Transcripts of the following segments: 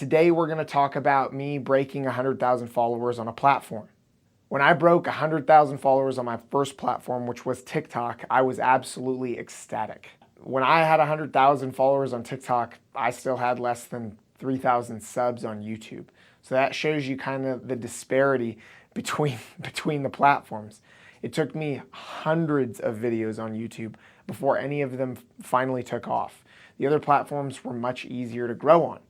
Today we're going to talk about me breaking 100,000 followers on a platform. When I broke 100,000 followers on my first platform, which was TikTok, I was absolutely ecstatic. When I had 100,000 followers on TikTok, I still had less than 3,000 subs on YouTube. So that shows you kind of the disparity between the platforms. It took me hundreds of videos on YouTube before any of them finally took off. The other platforms were much easier to grow on.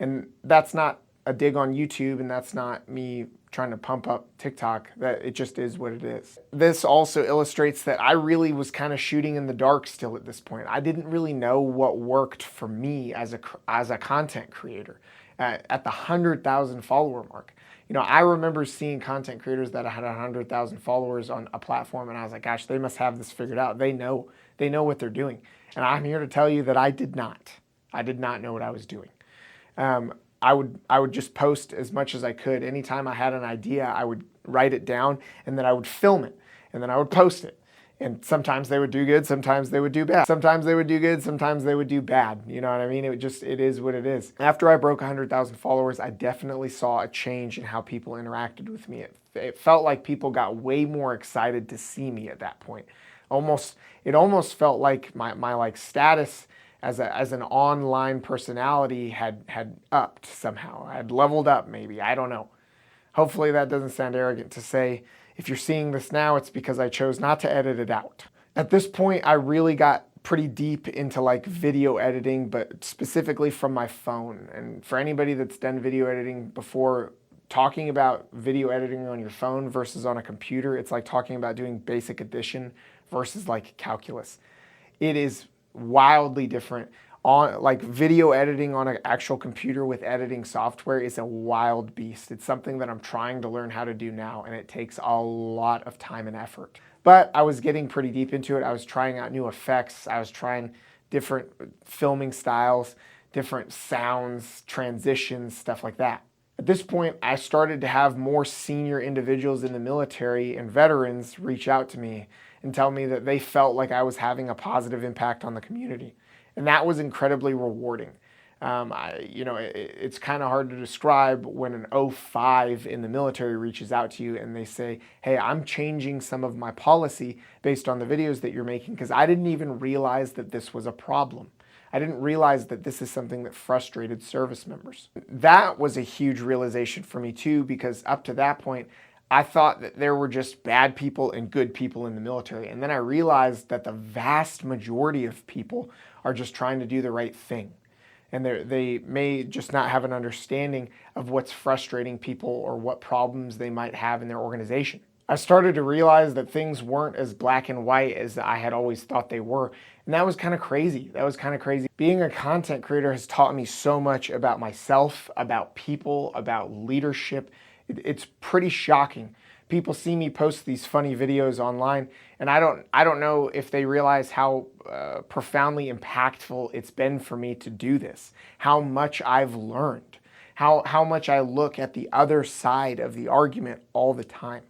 And that's not a dig on YouTube, and that's not me trying to pump up TikTok. That it just is what it is. This also illustrates that I really was kind of shooting in the dark still at this point. I didn't really know what worked for me as a content creator at the 100,000 follower mark. You know, I remember seeing content creators that had 100,000 followers on a platform, and I was like, gosh, they must have this figured out. They know what they're doing. And I'm here to tell you that I did not. I did not know what I was doing. I would just post as much as I could. Anytime I had an idea, I would write it down, and then I would film it, and then I would post it. And sometimes they would do good, sometimes they would do bad. Sometimes they would do good, sometimes they would do bad. You know what I mean? It is what it is. After I broke 100,000 followers, I definitely saw a change in how people interacted with me. It felt like people got way more excited to see me at that point. It almost felt like my like status as an online personality had upped somehow. I had leveled up maybe, I don't know. Hopefully that doesn't sound arrogant to say. If you're seeing this now, it's because I chose not to edit it out. At this point, I really got pretty deep into like video editing, but specifically from my phone. And for anybody that's done video editing before, talking about video editing on your phone versus on a computer, it's like talking about doing basic addition versus like calculus. It is wildly different. Like video editing on an actual computer with editing software is a wild beast. It's something that I'm trying to learn how to do now, and it takes a lot of time and effort. But I was getting pretty deep into it. I was trying out new effects. I was trying different filming styles, different sounds, transitions, stuff like that. At this point, I started to have more senior individuals in the military and veterans reach out to me and tell me that they felt like I was having a positive impact on the community. And that was incredibly rewarding. It's kind of hard to describe when an 05 in the military reaches out to you and they say, hey, I'm changing some of my policy based on the videos that you're making because I didn't even realize that this was a problem. I didn't realize that this is something that frustrated service members. That was a huge realization for me too, because up to that point, I thought that there were just bad people and good people in the military. And then I realized that the vast majority of people are just trying to do the right thing. And they may just not have an understanding of what's frustrating people or what problems they might have in their organization. I started to realize that things weren't as black and white as I had always thought they were. And that was kind of crazy. Being a content creator has taught me so much about myself, about people, about leadership. It's pretty shocking. People see me post these funny videos online, and I don't know if they realize how profoundly impactful it's been for me to do this, how much I've learned, how much I look at the other side of the argument all the time.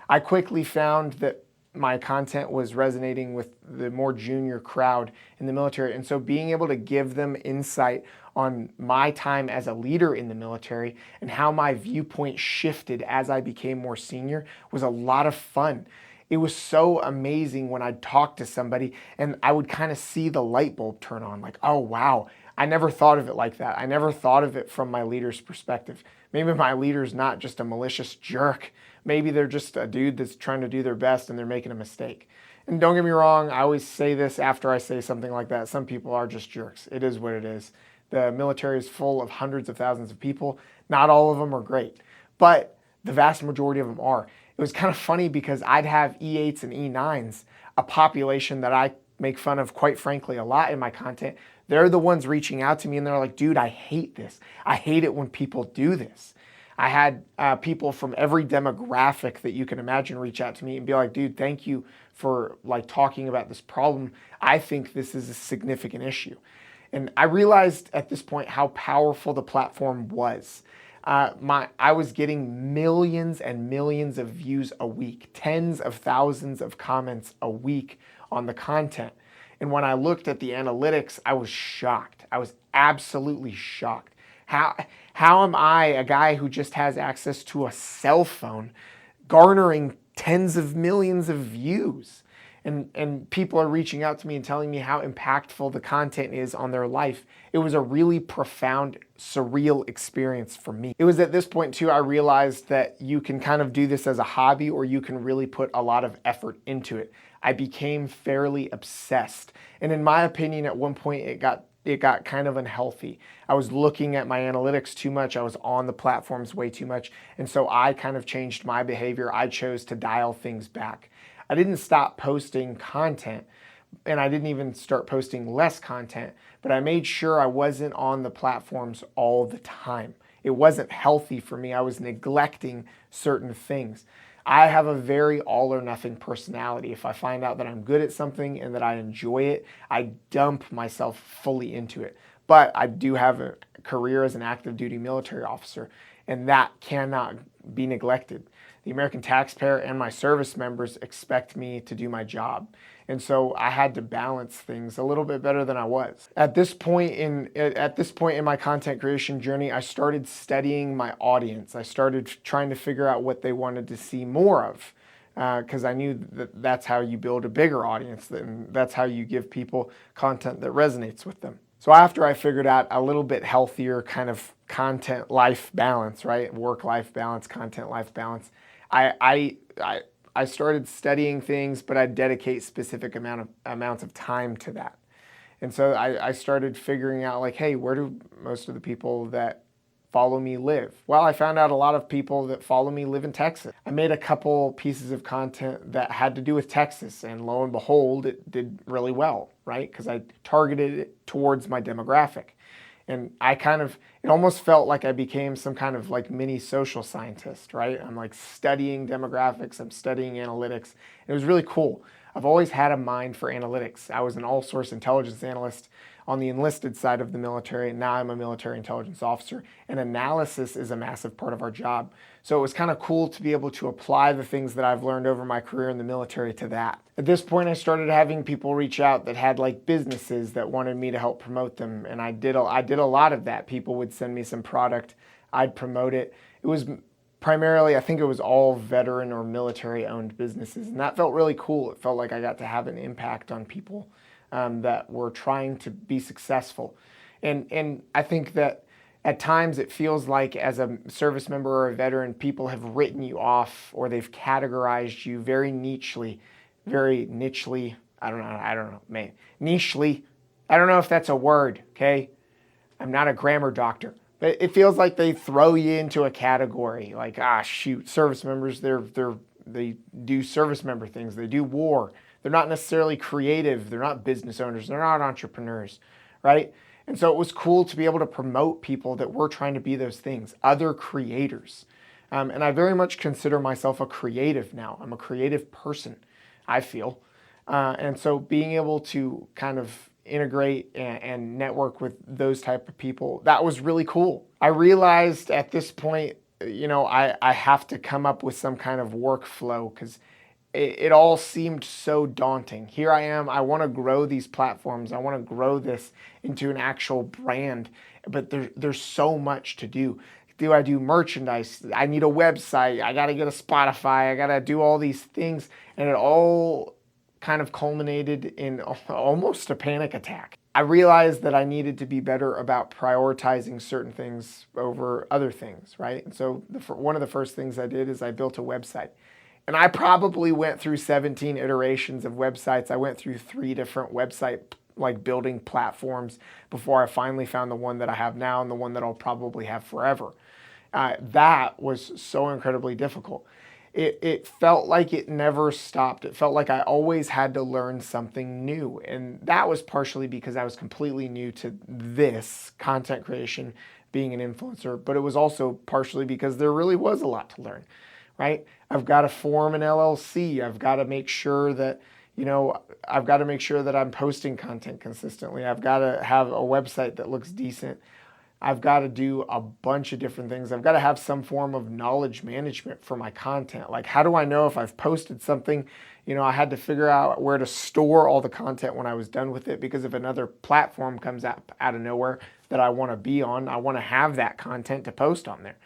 I quickly found that my content was resonating with the more junior crowd in the military. And so being able to give them insight on my time as a leader in the military and how my viewpoint shifted as I became more senior was a lot of fun. It was so amazing when I'd talk to somebody and I would kind of see the light bulb turn on, like, oh, wow, I never thought of it like that. I never thought of it from my leader's perspective. Maybe my leader's not just a malicious jerk. Maybe they're just a dude that's trying to do their best and they're making a mistake. And don't get me wrong, I always say this after I say something like that. Some people are just jerks. It is what it is. The military is full of hundreds of thousands of people. Not all of them are great, but the vast majority of them are. It was kind of funny because I'd have E8s and E9s, a population that I make fun of, quite frankly, a lot in my content. They're the ones reaching out to me and they're like, dude, I hate this. I hate it when people do this. I had people from every demographic that you can imagine reach out to me and be like, dude, thank you for like talking about this problem. I think this is a significant issue. And I realized at this point how powerful the platform was. I was getting millions and millions of views a week, tens of thousands of comments a week on the content. And when I looked at the analytics, I was shocked. I was absolutely shocked How, how am I, a guy who just has access to a cell phone, garnering tens of millions of views? And people are reaching out to me and telling me how impactful the content is on their life. It was a really profound, surreal experience for me. It was at this point too, I realized that you can kind of do this as a hobby, or you can really put a lot of effort into it. I became fairly obsessed. And in my opinion, at one point it got kind of unhealthy. I was looking at my analytics too much. I was on the platforms way too much. And so I kind of changed my behavior. I chose to dial things back. I didn't stop posting content, and I didn't even start posting less content, but I made sure I wasn't on the platforms all the time. It wasn't healthy for me. I was neglecting certain things. I have a very all or nothing personality. If I find out that I'm good at something and that I enjoy it, I dump myself fully into it. But I do have a career as an active duty military officer, and that cannot be neglected. The American taxpayer and my service members expect me to do my job. And so I had to balance things a little bit better than I was. At this point in my content creation journey, I started studying my audience. I started trying to figure out what they wanted to see more of, because I knew that that's how you build a bigger audience, and that's how you give people content that resonates with them. So after I figured out a little bit healthier kind of content-life balance, right? Work-life balance, content-life balance, I started studying things, but I'd dedicate specific amounts of time to that. And so I started figuring out, like, hey, where do most of the people that follow me live? Well, I found out a lot of people that follow me live in Texas. I made a couple pieces of content that had to do with Texas, and lo and behold, it did really well, right? Because I targeted it towards my demographic. And it almost felt like I became some kind of like mini social scientist, right? I'm like studying demographics, I'm studying analytics. It was really cool. I've always had a mind for analytics. I was an all-source intelligence analyst on the enlisted side of the military, and now I'm a military intelligence officer, and analysis is a massive part of our job. So it was kind of cool to be able to apply the things that I've learned over my career in the military to that. At this point, I started having people reach out that had like businesses that wanted me to help promote them, and I did a lot of that. People would send me some product, I'd promote it. It was primarily, I think it was all veteran or military owned businesses, and that felt really cool. It felt like I got to have an impact on people that were trying to be successful. And I think that at times it feels like, as a service member or a veteran, people have written you off, or they've categorized you very nichely, I don't know, man, nichely. I don't know if that's a word, okay? I'm not a grammar doctor. But it feels like they throw you into a category, like, shoot, service members, they do service member things, they do war. They're not necessarily creative, they're not business owners, they're not entrepreneurs, right? And so it was cool to be able to promote people that were trying to be those things, other creators. And I very much consider myself a creative now. I'm a creative person, I feel. And so being able to kind of integrate and network with those type of people, that was really cool. I realized at this point, I have to come up with some kind of workflow, because it all seemed so daunting. Here I am, I want to grow these platforms, I want to grow this into an actual brand, but there's so much to do. Do I do merchandise? I need a website, I got to get a Spotify, I got to do all these things, and it all kind of culminated in almost a panic attack. I realized that I needed to be better about prioritizing certain things over other things, right? And so one of the first things I did is I built a website. And I probably went through 17 iterations of websites. I went through 3 different website like building platforms before I finally found the one that I have now, and the one that I'll probably have forever. That was so incredibly difficult. It felt like it never stopped. It felt like I always had to learn something new. And that was partially because I was completely new to this content creation, being an influencer, but it was also partially because there really was a lot to learn, right? I've got to form an LLC. I've got to make sure that, I'm posting content consistently. I've got to have a website that looks decent. I've got to do a bunch of different things. I've got to have some form of knowledge management for my content. Like, how do I know if I've posted something? I had to figure out where to store all the content when I was done with it, because if another platform comes out of nowhere, that I want to be on. I want to have that content to post on there.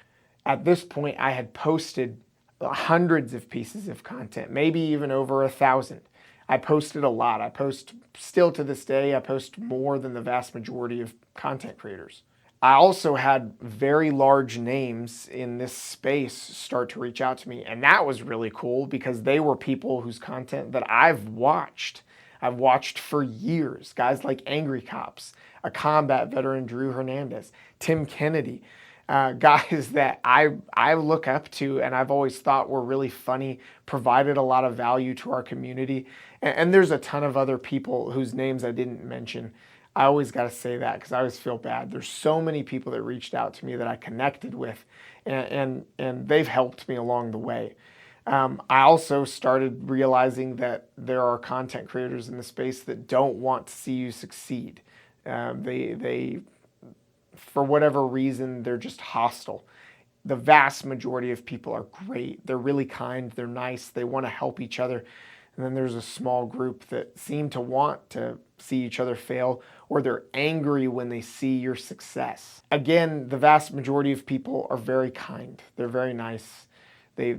At this point, I had posted hundreds of pieces of content, maybe even over 1,000. I posted a lot. I post still to this day, I post more than the vast majority of content creators. I also had very large names in this space start to reach out to me. And that was really cool because they were people whose content that I've watched. I've watched for years. Guys like Angry Cops, a combat veteran, Drew Hernandez, Tim Kennedy, guys that I look up to and I've always thought were really funny, provided a lot of value to our community. And there's a ton of other people whose names I didn't mention. I always got to say that because I always feel bad. There's so many people that reached out to me that I connected with, and they've helped me along the way. I also started realizing that there are content creators in the space that don't want to see you succeed. They, for whatever reason, they're just hostile. The vast majority of people are great. They're really kind. They're nice. They want to help each other. And then there's a small group that seem to want to see each other fail, or they're angry when they see your success. Again, the vast majority of people are very kind. They're very nice. They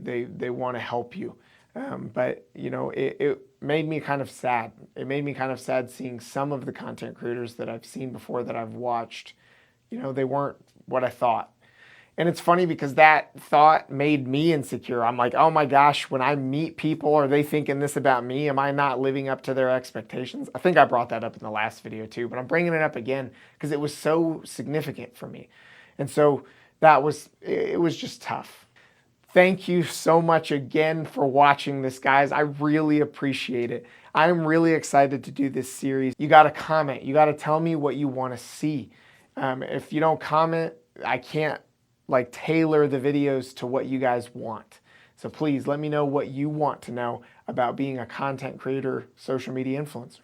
want to help you. But, you know, it made me kind of sad. It made me kind of sad seeing some of the content creators that I've seen before that I've watched. You know, they weren't what I thought. And it's funny because that thought made me insecure. I'm like, oh my gosh, when I meet people, are they thinking this about me? Am I not living up to their expectations? I think I brought that up in the last video too, but I'm bringing it up again because it was so significant for me. And so it was just tough. Thank you so much again for watching this, guys. I really appreciate it. I'm really excited to do this series. You got to comment. You got to tell me what you want to see. If you don't comment, I can't tailor the videos to what you guys want. So please let me know what you want to know about being a content creator, social media influencer.